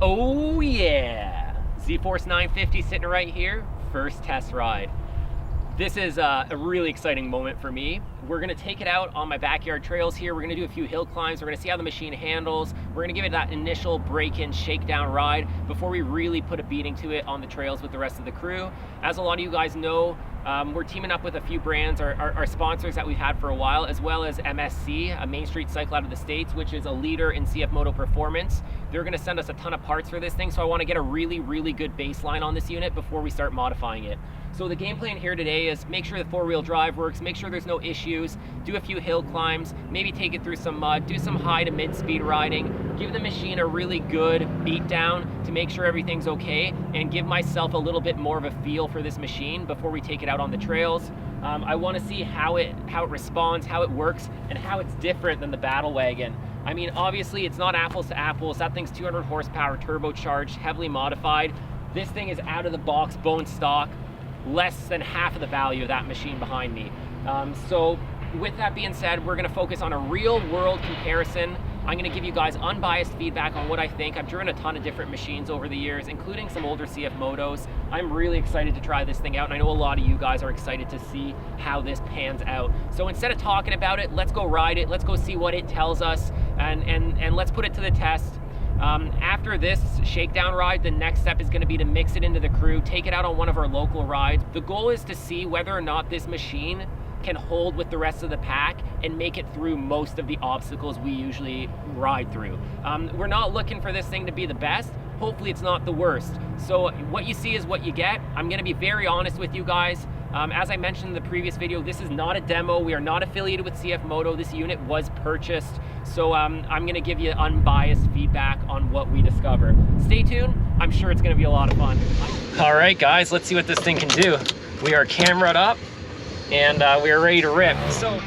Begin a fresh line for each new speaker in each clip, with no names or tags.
Oh yeah, Zforce 950 sitting right here, first test ride. This is a really exciting moment for me. We're gonna take it out on my backyard trails here. We're gonna do a few hill climbs. We're gonna see how the machine handles. We're gonna give it that initial break-in, shakedown ride before we really put a beating to it on the trails with the rest of the crew. As a lot of you guys know, we're teaming up with a few brands, our sponsors that we've had for a while, as well as MSC, a Main Street cycle out of the States, which is a leader in Cfmoto performance. They're gonna send us a ton of parts for this thing, so I wanna get a really, really good baseline on this unit before we start modifying it. So the game plan here today is make sure the four-wheel drive works, make sure there's no issues, do a few hill climbs, maybe take it through some mud, do some high to mid-speed riding, give the machine a really good beat down to make sure everything's okay, and give myself a little bit more of a feel for this machine before we take it out on the trails. I want to see how it responds, how it works, and how it's different than the Battle Wagon. I mean, obviously it's not apples to apples. That thing's 200 horsepower, turbocharged, heavily modified. This thing is out of the box, bone stock, less than half of the value of that machine behind me. So with that being said, we're gonna focus on a real world comparison. I'm gonna give you guys unbiased feedback on what I think. I've driven a ton of different machines over the years, including some older Cfmotos. I'm really excited to try this thing out, and I know a lot of you guys are excited to see how this pans out. So instead of talking about it, let's go ride it, let's go see what it tells us, and let's put it to the test. After this shakedown ride, the next step is going to be to mix it into the crew, take it out on one of our local rides. The goal is to see whether or not this machine can hold with the rest of the pack and make it through most of the obstacles we usually ride through. We're not looking for this thing to be the best. Hopefully it's not the worst. So what you see is what you get. I'm going to be very honest with you guys. As I mentioned in the previous video, this is not a demo. We are not affiliated with Cfmoto. This unit was purchased. So I'm gonna give you unbiased feedback on what we discover. Stay tuned. I'm sure it's gonna be a lot of fun. All right, guys, let's see what this thing can do. We are cameraed up and we are ready to rip. So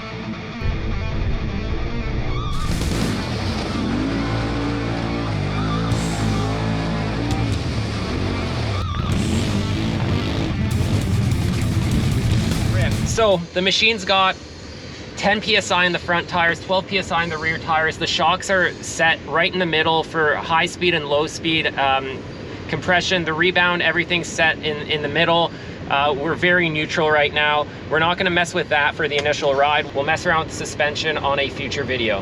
the machine's got 10 PSI in the front tires, 12 PSI in the rear tires. The shocks are set right in the middle for high speed and low speed compression. The rebound, everything's set in the middle. We're very neutral right now. We're not gonna mess with that for the initial ride. We'll mess around with the suspension on a future video.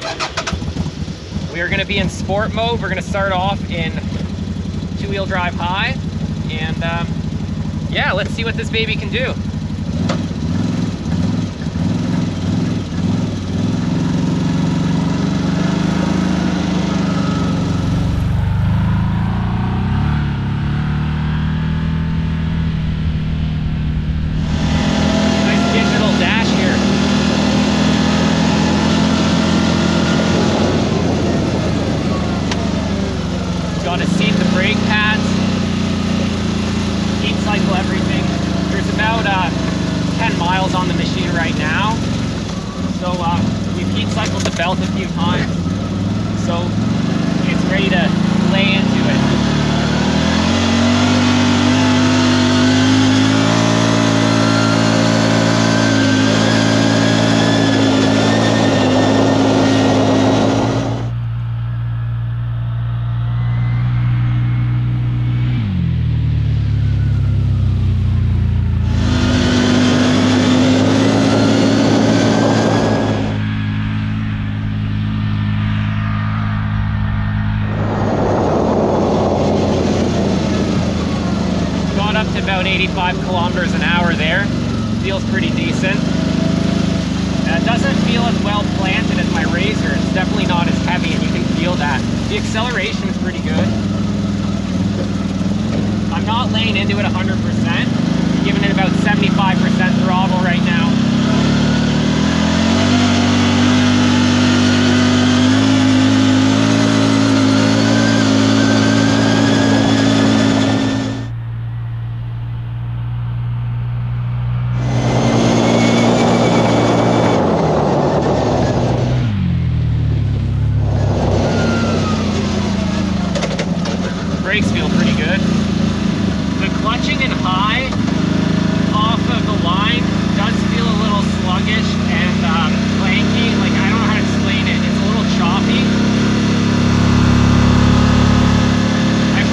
We are gonna be in sport mode. We're gonna start off in two-wheel drive high. And yeah, let's see what this baby can do. Got a seat, the brake pads, heat cycle everything. There's about 10 miles on the machine right now. So we've heat cycled the belt a few times. So it's ready to lay into it. About 85 kilometers an hour there. Feels pretty decent. It doesn't feel as well planted as my Razor. It's definitely not as heavy, and you can feel that. The acceleration is pretty good. I'm not laying into it 100%. I'm giving it about 75% throttle right now. Brakes feel pretty good. The clutching in high off of the line does feel a little sluggish and clanky. Like, I don't know how to explain it. It's a little choppy. I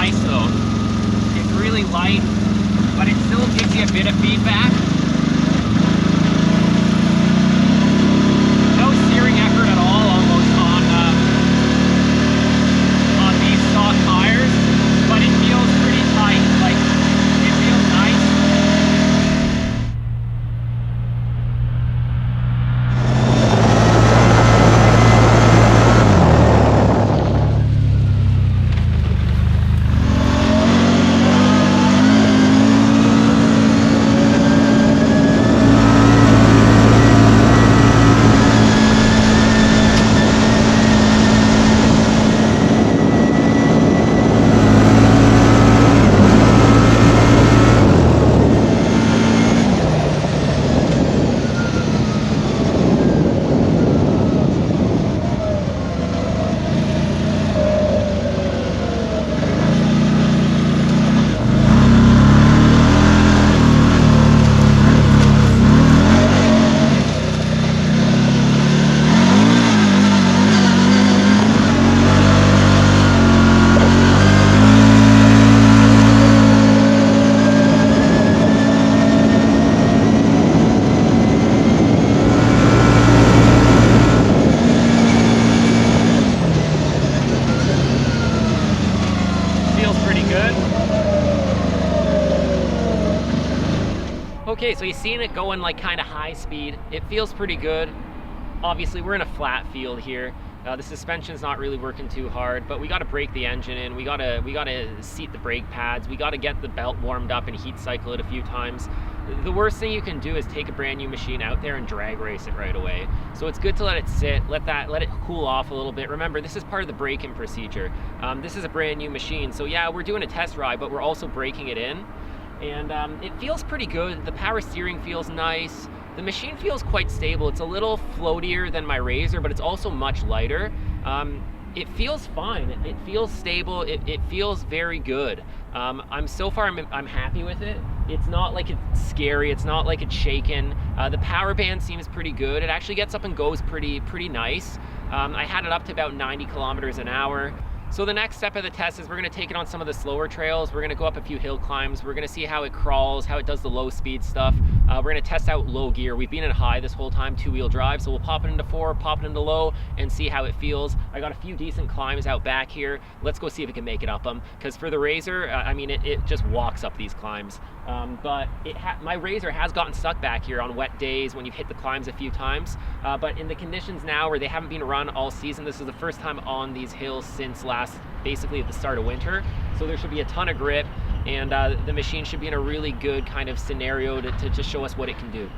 nice though. It's really light, but it still gives you a bit of feedback. No steering effort at all almost on these stock tires, but it feels pretty tight. Like, it feels nice. Okay, so you've seen it going like kind of high speed. It feels pretty good. Obviously, we're in a flat field here. The suspension's not really working too hard, but we got to break the engine in. We gotta seat the brake pads. We got to get the belt warmed up and heat cycle it a few times. The worst thing you can do is take a brand new machine out there and drag race it right away. So it's good to let it sit, let it cool off a little bit. Remember, this is part of the braking procedure. This is a brand new machine, so yeah, we're doing a test ride, but we're also breaking it in. And it feels pretty good. The power steering feels nice. The machine feels quite stable. It's a little floatier than my Razor, but it's also much lighter. It feels fine. It feels stable. It feels very good. I'm happy with it. It's not like it's scary. It's not like it's shaking. The power band seems pretty good. It actually gets up and goes pretty nice. I had it up to about 90 kilometers an hour. So the next step of the test is we're gonna take it on some of the slower trails. We're gonna go up a few hill climbs. We're gonna see how it crawls, how it does the low speed stuff. We're gonna test out low gear. We've been in high this whole time, 2-wheel drive, so we'll pop it into 4, pop it into low, and see how it feels. I got a few decent climbs out back here. Let's go see if it can make it up them. Because for the Razor, I mean, it just walks up these climbs. But my Razor has gotten stuck back here on wet days when you've hit the climbs a few times. But in the conditions now where they haven't been run all season, this is the first time on these hills since basically at the start of winter. So there should be a ton of grip, and the machine should be in a really good kind of scenario to show us what it can do.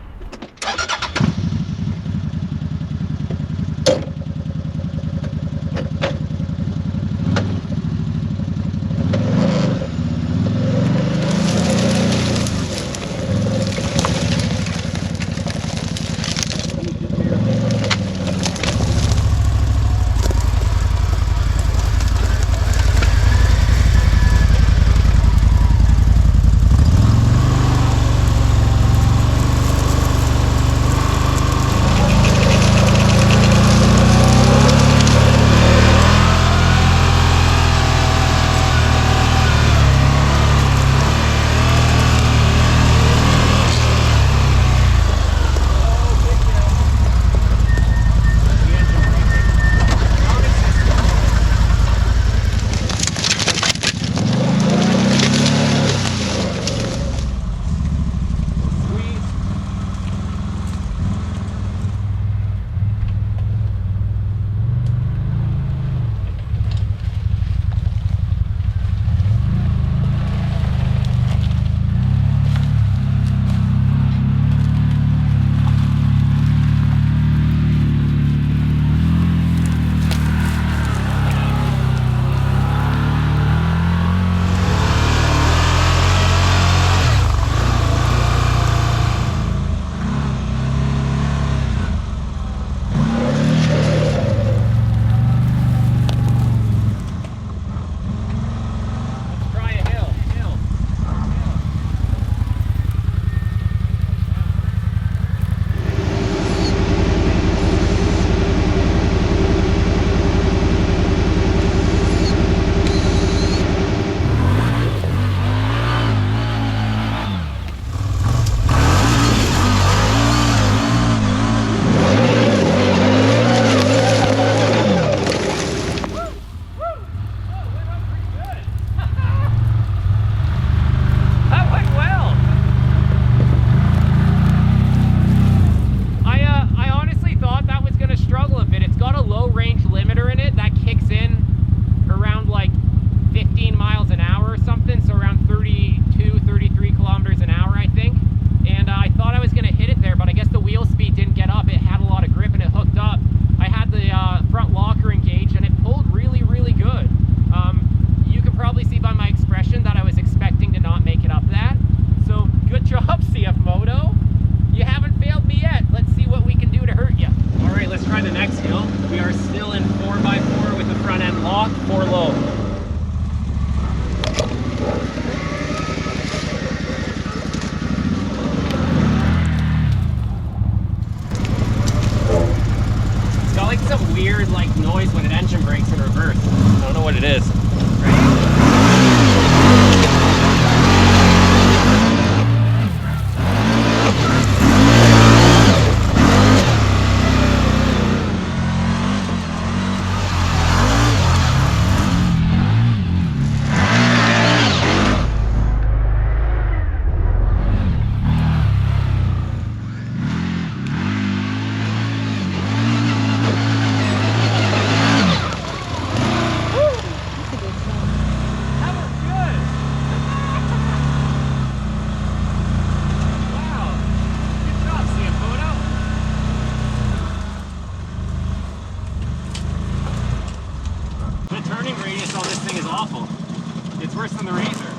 the razor.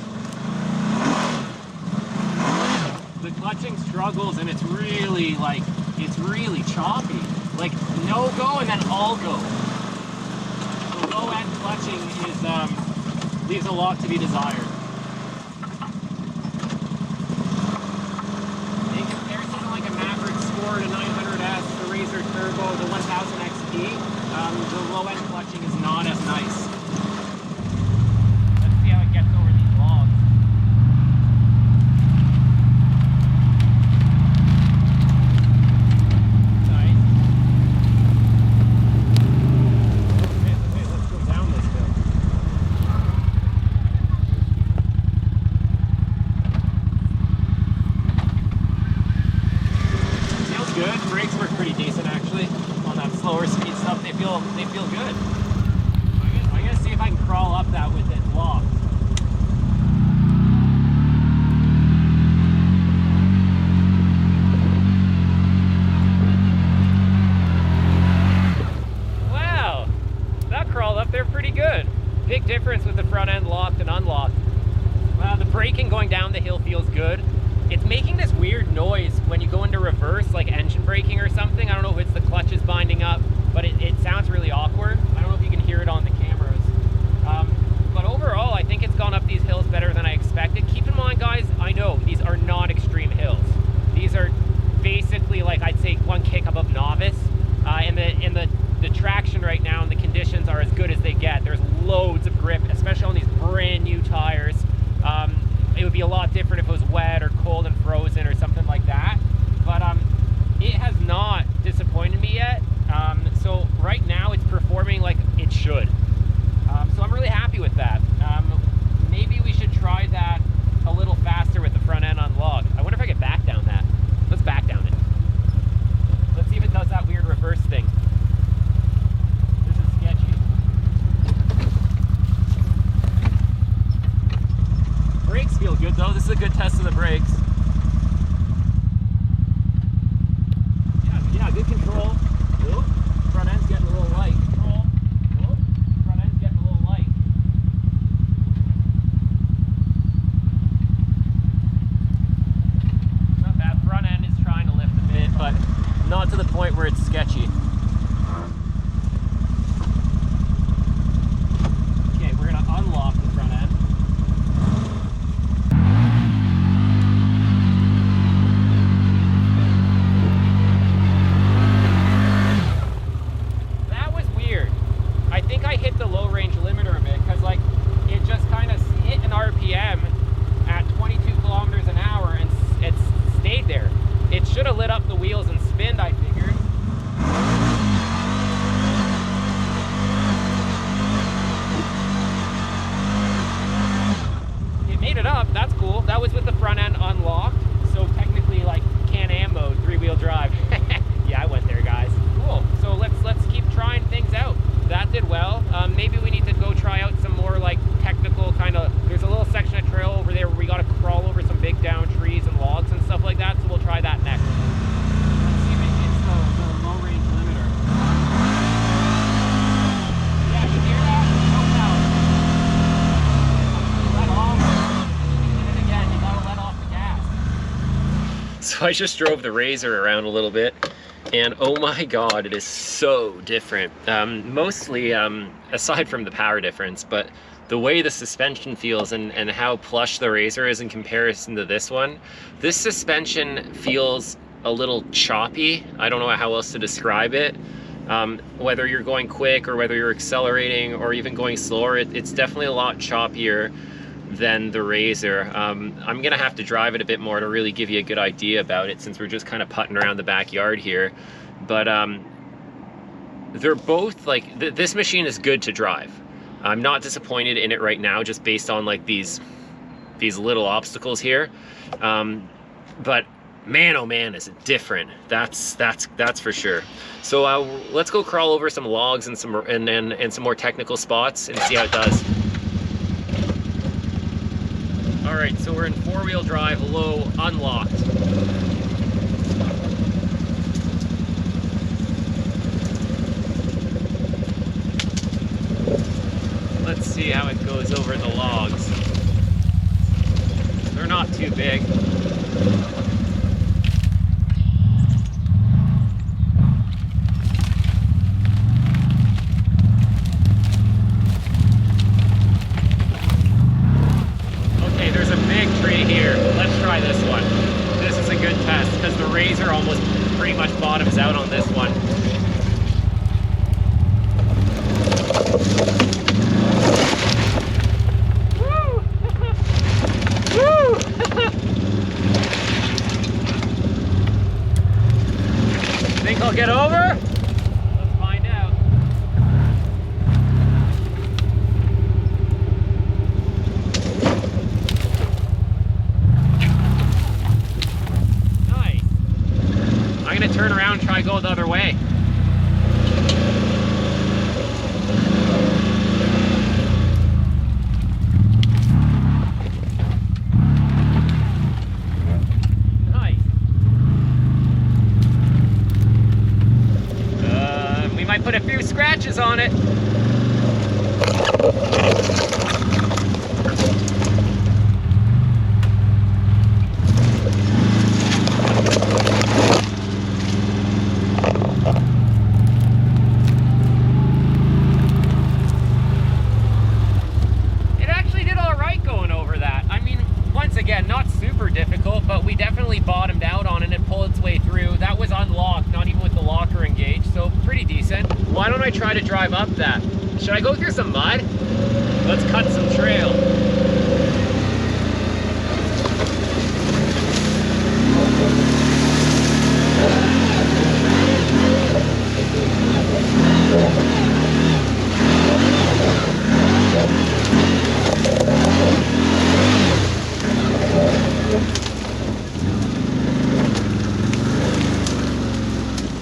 The clutching struggles, and it's really like, it's really choppy. Like no go and then all go. The low end clutching is leaves a lot to be desired. In comparison to like a Maverick Sport, a 900S, the Razor Turbo, the 1000 XP, the low end clutching is not as nice. Let's see how it gets over these logs. They feel good. I'm gonna see if I can crawl up that with it locked. Wow, that crawled up there pretty good. Big difference with the front end locked and unlocked. The braking going down the hill feels good. It's making this weird noise when you go into reverse, like engine braking or something. I don't know if it's the clutches binding up, but it sounds really awkward. I don't know if you can hear it on the cameras. But overall, I think it's gone up these hills better than I expected. Keep in mind, guys, I know these are not extreme hills. These are basically, like, I'd say one kick above novice. And the traction right now and the conditions are as good as they get. There's loads of grip, especially on these brand new tires. It would be a lot different if it was wet or cold and frozen or something like that. But it has not disappointed me yet. So right now it's performing like it should. So I'm really happy with that. Maybe we should try that a little faster with the front end unlocked. I wonder if I could back down that. Let's back down it. Let's see if it does that weird reverse thing. This is sketchy. Brakes feel good though. This is a good test of the brakes. Yeah, good control. Whoop. Front end's getting a little light. Control. Whoop. Front end's getting a little light. Not bad. Front end is trying to lift a bit, but not to the point where it's sketchy. Okay, we're gonna unlock the front end. I hit the low range limiter a bit because like it just kind of hit an RPM at 22 kilometers an hour and it stayed there. It should have lit up the wheels and spinned, I figured. It made it up, that's cool. That was with the front end unlocked, so technically like Can-Am mode, 3-wheel drive. Yeah, I went there, guys. Cool, so let's keep trying things out. That did well. Maybe we need to go try out some more like technical kind of, there's a little section of trail over there where we got to crawl over some big down trees and logs and stuff like that, so we'll try that next. Let's see if it hits the low range limiter. Yeah, you hear that? No power. Let off. Hit it again, you gotta let off the gas. So I just drove the Razor around a little bit. And oh my god, it is so different. Mostly, aside from the power difference, but the way the suspension feels and how plush the Razor is in comparison to this one. This suspension feels a little choppy. I don't know how else to describe it. Whether you're going quick or whether you're accelerating or even going slower, it's definitely a lot choppier than the Razor. I'm gonna have to drive it a bit more to really give you a good idea about it since we're just kind of putting around the backyard here. But they're both like, this machine is good to drive. I'm not disappointed in it right now just based on like these little obstacles here. But man, oh man, is it different. That's for sure. So let's go crawl over some logs and some more technical spots and see how it does. All right, so we're in 4-wheel drive, low, unlocked. Let's see how it goes over the logs. too big. Okay, there's a big tree here. Let's try this one. This is a good test because the Razor almost pretty much bottoms out on this one. Woo! Woo! Think I'll get over? Let's find out. Nice. I'm gonna turn around and try to go the other way. Might put a few scratches on it. It actually did all right going over that. I mean, once again, not super difficult, but we definitely bottomed out on it and pulled its way through. That was unlocked, not even with the locker engaged, so pretty decent. Why don't I try to drive up that? Should I go through some mud? Let's cut some trail.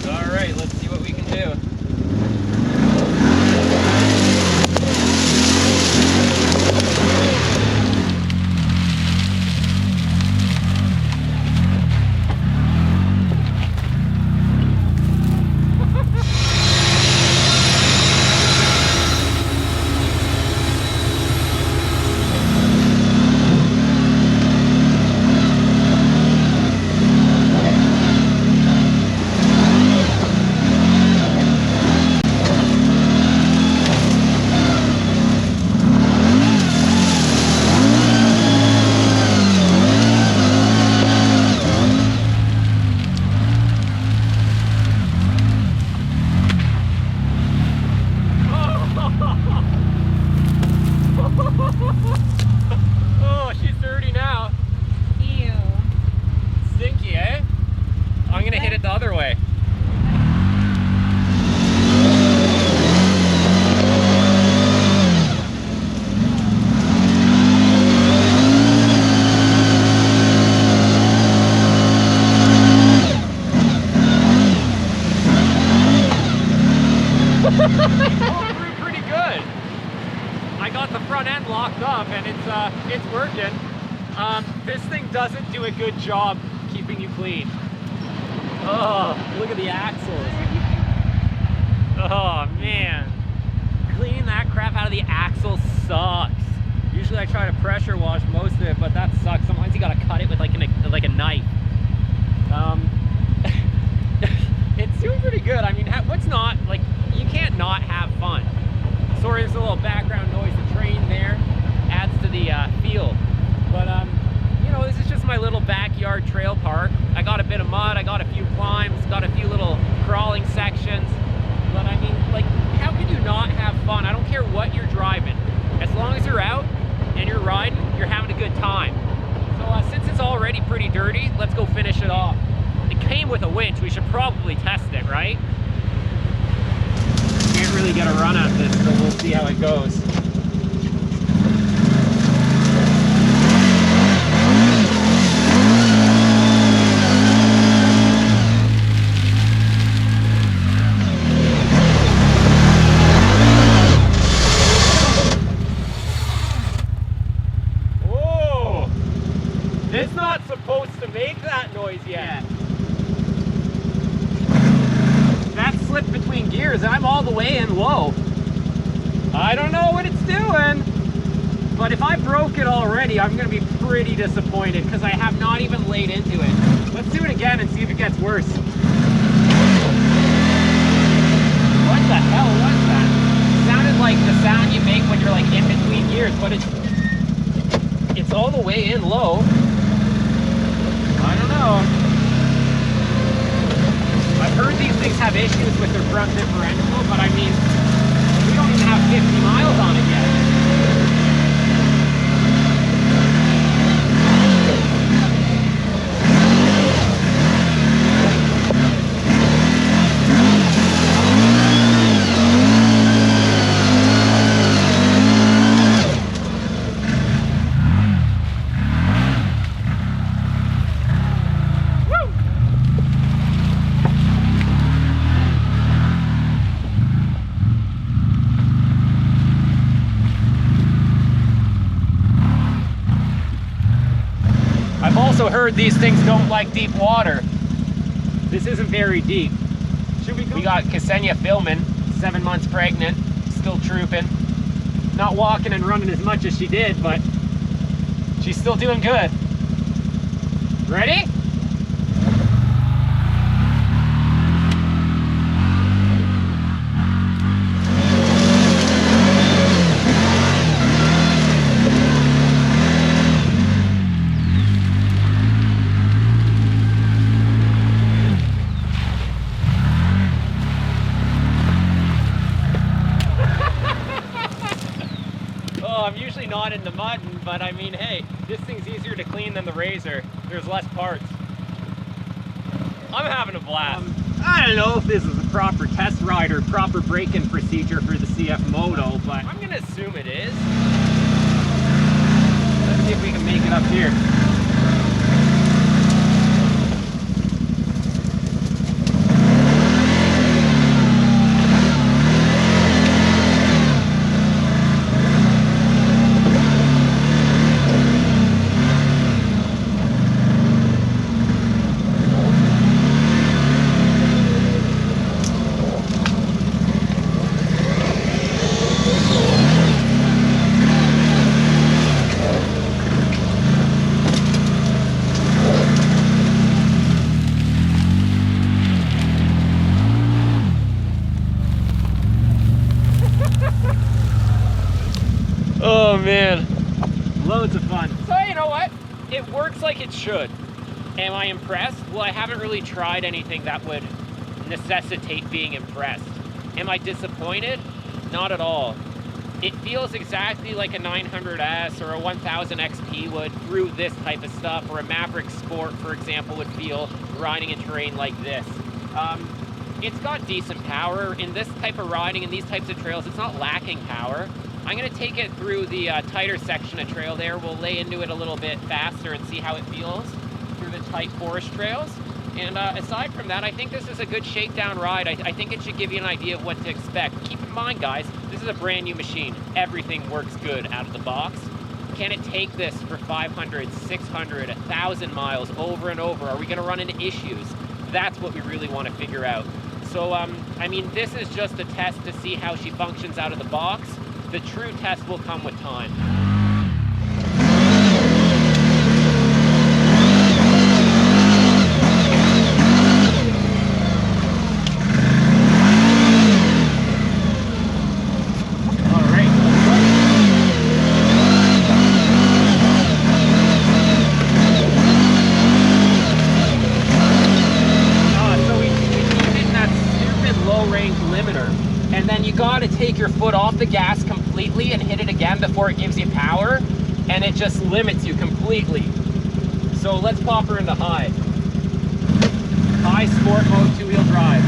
All right, let's see what we can do. Oh, she's dirty now.
Ew.
Stinky, eh? I'm gonna hit it the other way. Pretty good. I got the front end locked up and it's working. This thing doesn't do a good job keeping you clean. Oh, look at the axles. Oh man, cleaning that crap out of the axle sucks. Usually I try to pressure wash most of it, but that sucks. Sometimes you gotta cut it with like a knife. It's doing pretty good. I mean, what's not, like, you can't not have fun. Sorry, there's a little background noise. The train there adds to the feel. But, you know, this is just my little backyard trail park. I got a bit of mud, I got a few climbs, got a few little crawling sections. But I mean, like, how can you not have fun? I don't care what you're driving. As long as you're out and you're riding, you're having a good time. So since it's already pretty dirty, let's go finish it off. It came with a winch. We should probably test it, right? Can't really get a run at this, so we'll see how it goes. Whoa! It's not supposed to make that noise yet. That slipped between gears and I'm all the way in low. I don't know what it's doing. But if I broke it already, I'm gonna be pretty disappointed because I have not even laid into it. Let's do it again and see if it gets worse. What the hell was that? It sounded like the sound you make when you're like in between gears, but it's all the way in low. I don't know. I've heard these things have issues with their front differential, but I mean, we don't even have 50 miles on it yet. I've also heard these things don't like deep water. This isn't very deep. Should we go? We got Ksenia filming, 7 months pregnant, still trooping. Not walking and running as much as she did, but she's still doing good. Ready? I'm usually not into mudding, but I mean, hey, this thing's easier to clean than the Razor. There's less parts. I'm having a blast. I don't know if this is a proper test ride or proper break-in procedure for the Cfmoto, but I'm gonna assume it is. Let's see if we can make it up here. Oh man, loads of fun. So you know what? It works like it should. Am I impressed? Well, I haven't really tried anything that would necessitate being impressed. Am I disappointed? Not at all. It feels exactly like a 900S or a 1000 XP would through this type of stuff, or a Maverick Sport, for example, would feel riding in terrain like this. It's got decent power. In this type of riding, in these types of trails, it's not lacking power. I'm gonna take it through the tighter section of trail there. We'll lay into it a little bit faster and see how it feels through the tight forest trails. And aside from that, I think this is a good shakedown ride. I think it should give you an idea of what to expect. Keep in mind, guys, this is a brand new machine. Everything works good out of the box. Can it take this for 500, 600, 1,000 miles over and over? Are we gonna run into issues? That's what we really wanna figure out. So, I mean, this is just a test to see how she functions out of the box. The true test will come with time. And then you gotta take your foot off the gas completely and hit it again before it gives you power, and it just limits you completely. So let's pop her into high. High sport mode, 2-wheel drive.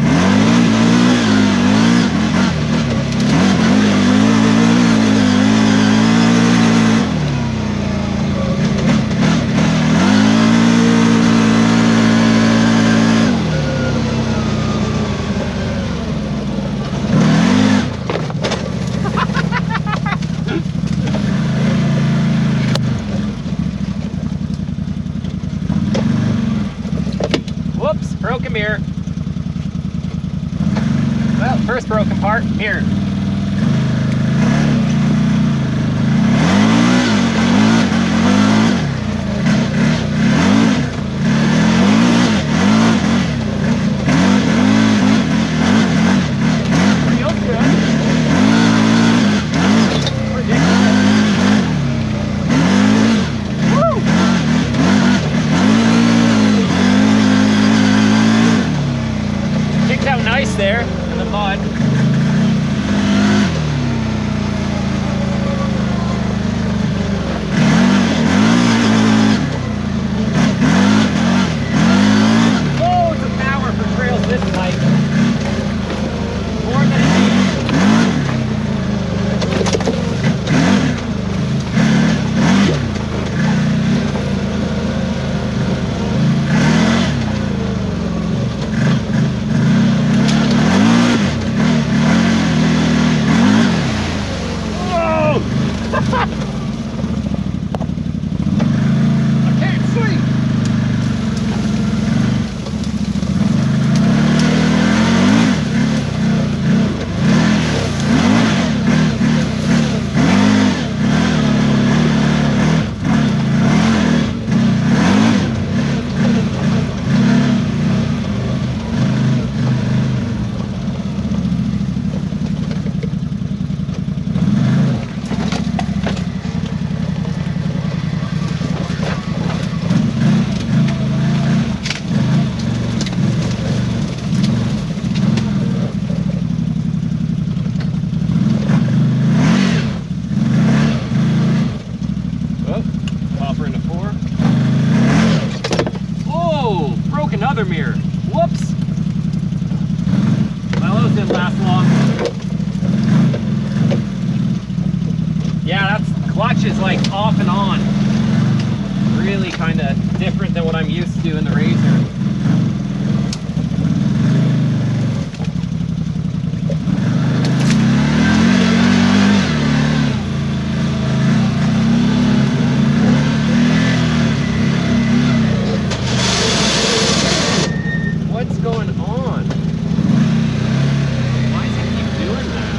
Whoops, broken mirror. Well, first broken part, mirror. other mirror. Whoops. Well, those didn't last long. Yeah, that's clutch is like off and on. Really kind of different than what I'm used to in the Razor. What's going on? Why does it keep doing that?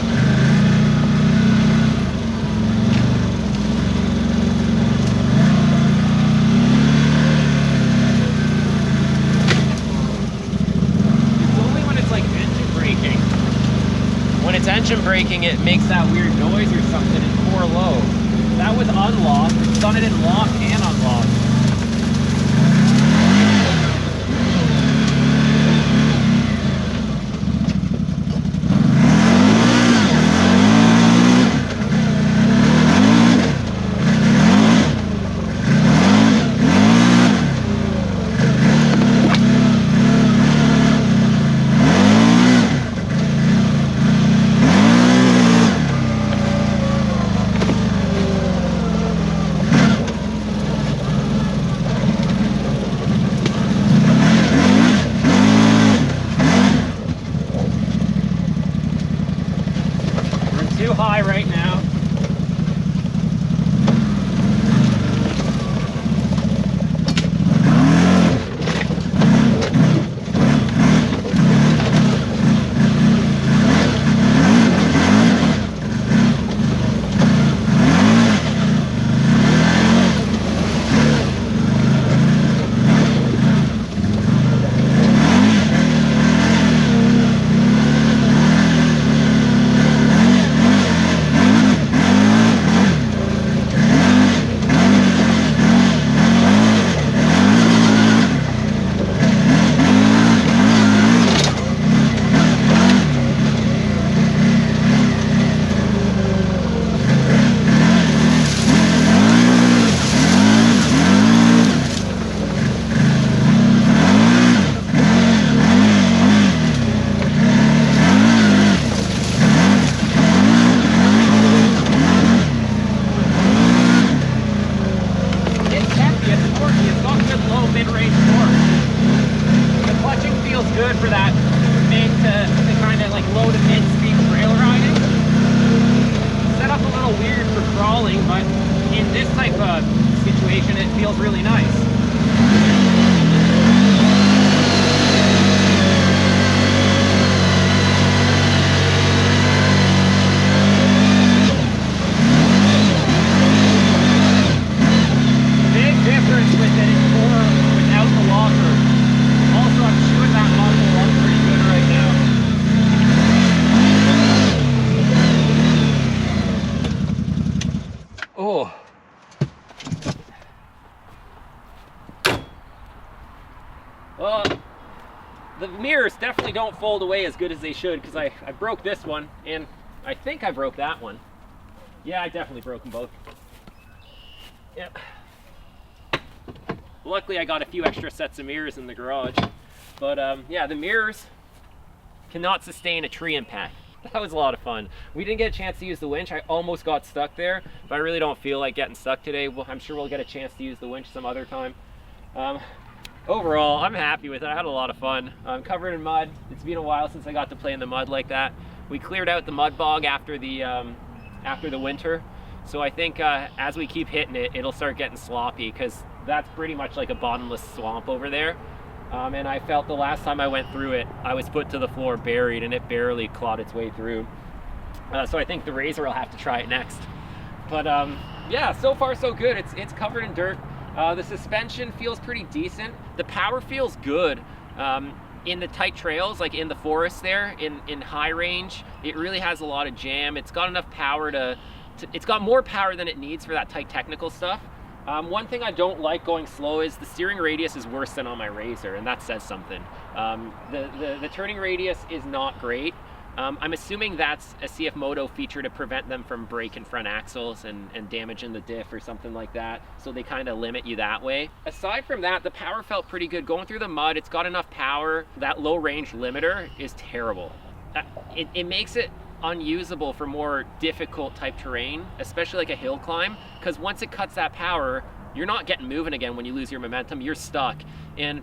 It's only when it's like engine braking. When it's engine braking, it makes that weird noise or something in 4 low. That was unlocked. It's done it in lock and unlock. High right now. Good for that mid to kind of like low to mid speed trail riding. Set up a little weird for crawling, but in this type of situation it feels really nice. Big difference with it without the locker. Also, I'm chewing that muzzle up pretty good right now. Oh. Well, the mirrors definitely don't fold away as good as they should, because I broke this one, and I think I broke that one. Yeah, I definitely broke them both. Yep. Luckily, I got a few extra sets of mirrors in the garage. But yeah, the mirrors cannot sustain a tree impact. That was a lot of fun. We didn't get a chance to use the winch. I almost got stuck there, but I really don't feel like getting stuck today. Well, I'm sure we'll get a chance to use the winch some other time. Overall, I'm happy with it. I had a lot of fun. I'm covered in mud. It's been a while since I got to play in the mud like that. We cleared out the mud bog after the winter. So I think as we keep hitting it, it'll start getting sloppy, because that's pretty much like a bottomless swamp over there. And I felt the last time I went through it, I was put to the floor buried, and it barely clawed its way through. So I think the Razor will have to try it next. But yeah, so far so good. It's covered in dirt. The suspension feels pretty decent. The power feels good. In the tight trails, like in the forest there, in high range, it really has a lot of jam. It's got enough power it's got more power than it needs for that tight technical stuff. One thing I don't like going slow is the steering radius is worse than on my Razor, and that says something. The turning radius is not great. I'm assuming that's a Cfmoto feature to prevent them from breaking front axles and damaging the diff or something like that. So they kind of limit you that way. Aside from that, the power felt pretty good. Going through the mud, it's got enough power. That low range limiter is terrible. It makes it unusable for more difficult type terrain, especially like a hill climb, because once it cuts that power, you're not getting moving again when you lose your momentum. You're stuck. And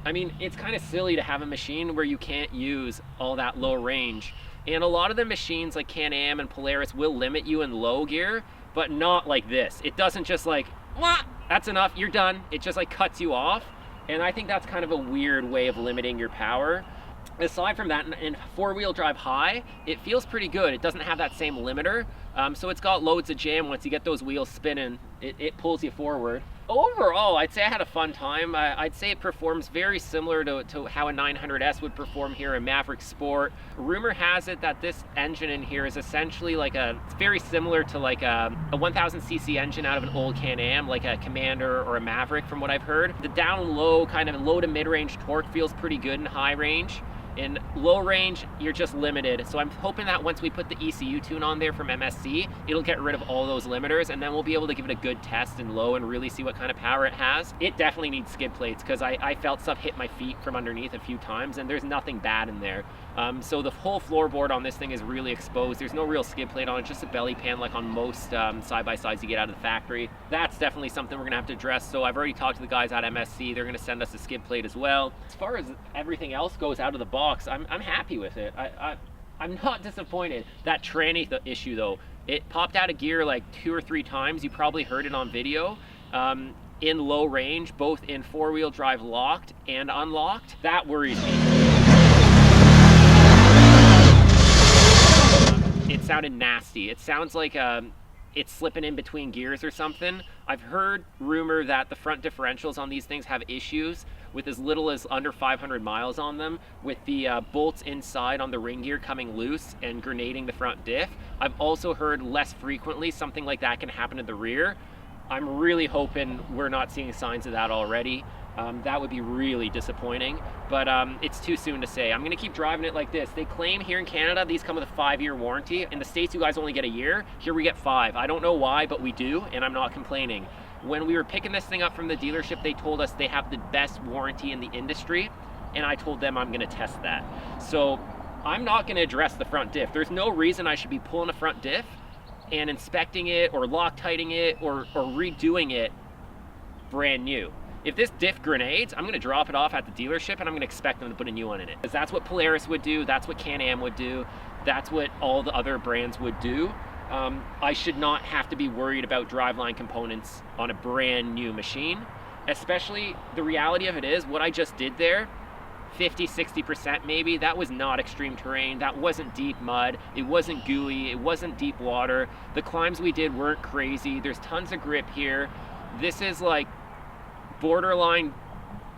I mean, it's kind of silly to have a machine where you can't use all that low range. And a lot of the machines like Can-Am and Polaris will limit you in low gear, but not like this. It doesn't just like, wah, that's enough, you're done. It just like cuts you off. And I think that's kind of a weird way of limiting your power. Aside from that, in four-wheel drive high, it feels pretty good. It doesn't have that same limiter. So it's got loads of jam. Once you get those wheels spinning, it pulls you forward. Overall, I'd say I had a fun time. I'd say it performs very similar to how a 900S would perform here in Maverick Sport. Rumor has it that this engine in here is essentially like it's very similar to like a 1000cc engine out of an old Can-Am, like a Commander or a Maverick from what I've heard. The down low, kind of low to mid-range torque feels pretty good in high range. In low range, you're just limited. So I'm hoping that once we put the ECU tune on there from MSC, it'll get rid of all those limiters, and then we'll be able to give it a good test in low and really see what kind of power it has. It definitely needs skid plates, because I felt stuff hit my feet from underneath a few times, and there's nothing bad in there. So the whole floorboard on this thing is really exposed. There's no real skid plate on it, just a belly pan like on most side-by-sides you get out of the factory. That's definitely something we're gonna have to address. So I've already talked to the guys at MSC. They're gonna send us a skid plate as well. As far as everything else goes out of the box, I'm happy with it. I'm not disappointed. That tranny issue though, it popped out of gear like 2 or 3 times. You probably heard it on video. In low range, both in four-wheel drive locked and unlocked. That worries me. It sounded nasty. It sounds like it's slipping in between gears or something. I've heard rumor that the front differentials on these things have issues with as little as under 500 miles on them, with the bolts inside on the ring gear coming loose and grenading the front diff. I've also heard less frequently something like that can happen in the rear. I'm really hoping we're not seeing signs of that already. That would be really disappointing, but it's too soon to say. I'm gonna keep driving it like this. They claim here in Canada, these come with a 5-year warranty. In the States, you guys only get a year. Here we get 5. I don't know why, but we do, and I'm not complaining. When we were picking this thing up from the dealership, they told us they have the best warranty in the industry, and I told them I'm gonna test that. So I'm not gonna address the front diff. There's no reason I should be pulling a front diff and inspecting it or Loctiting it or redoing it brand new. If this diff grenades, I'm gonna drop it off at the dealership and I'm gonna expect them to put a new one in it. Because that's what Polaris would do, that's what Can-Am would do, that's what all the other brands would do. I should not have to be worried about driveline components on a brand new machine. Especially, the reality of it is, what I just did there, 50–60% maybe, that was not extreme terrain, that wasn't deep mud, it wasn't gooey, it wasn't deep water. The climbs we did weren't crazy, there's tons of grip here. This is like borderline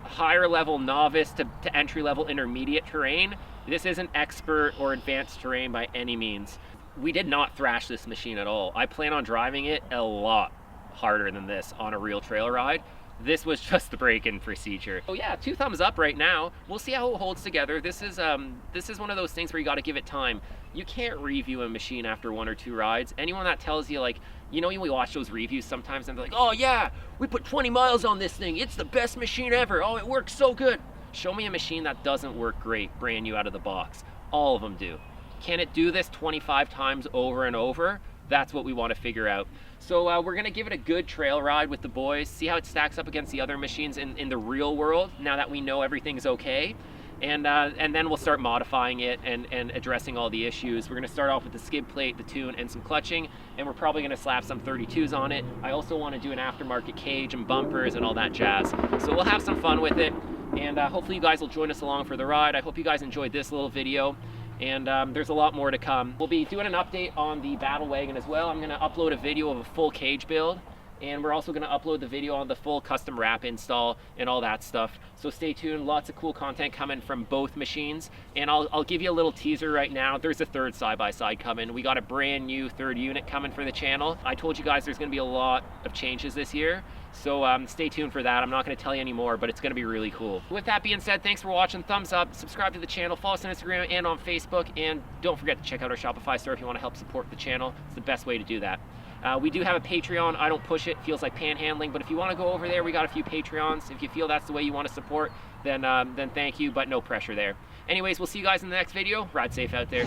higher level novice to entry level intermediate terrain. This isn't expert or advanced terrain by any means. We did not thrash this machine at all. I plan on driving it a lot harder than this on a real trail ride. This was just the break-in procedure. So yeah, 2 thumbs up right now. We'll see how it holds together. This is one of those things where you got to give it time. You can't review a machine after 1 or 2 rides. Anyone that tells you, like, you know, we watch those reviews sometimes and they're like, oh yeah, we put 20 miles on this thing. It's the best machine ever. Oh, it works so good. Show me a machine that doesn't work great, brand new out of the box. All of them do. Can it do this 25 times over and over? That's what we want to figure out. So we're gonna give it a good trail ride with the boys, see how it stacks up against the other machines in the real world, now that we know everything's okay. And then we'll start modifying it and addressing all the issues. We're gonna start off with the skid plate, the tune, and some clutching, and we're probably gonna slap some 32s on it. I also wanna do an aftermarket cage and bumpers and all that jazz. So we'll have some fun with it, and hopefully you guys will join us along for the ride. I hope you guys enjoyed this little video. And there's a lot more to come. We'll be doing an update on the Battle Wagon as well. I'm gonna upload a video of a full cage build, and we're also gonna upload the video on the full custom wrap install and all that stuff. So stay tuned, lots of cool content coming from both machines. And I'll give you a little teaser right now. There's a 3rd side-by-side coming. We got a brand new 3rd unit coming for the channel. I told you guys there's gonna be a lot of changes this year. So stay tuned for that. I'm not going to tell you anymore, but it's going to be really cool. With that being said, thanks for watching. Thumbs up, subscribe to the channel, follow us on Instagram and on Facebook, and don't forget to check out our Shopify store if you want to help support the channel. It's the best way to do that. We do have a Patreon. I don't push it. Feels like panhandling, but if you want to go over there, we got a few Patreons. If you feel that's the way you want to support, then thank you, but no pressure there. Anyways, we'll see you guys in the next video. Ride safe out there.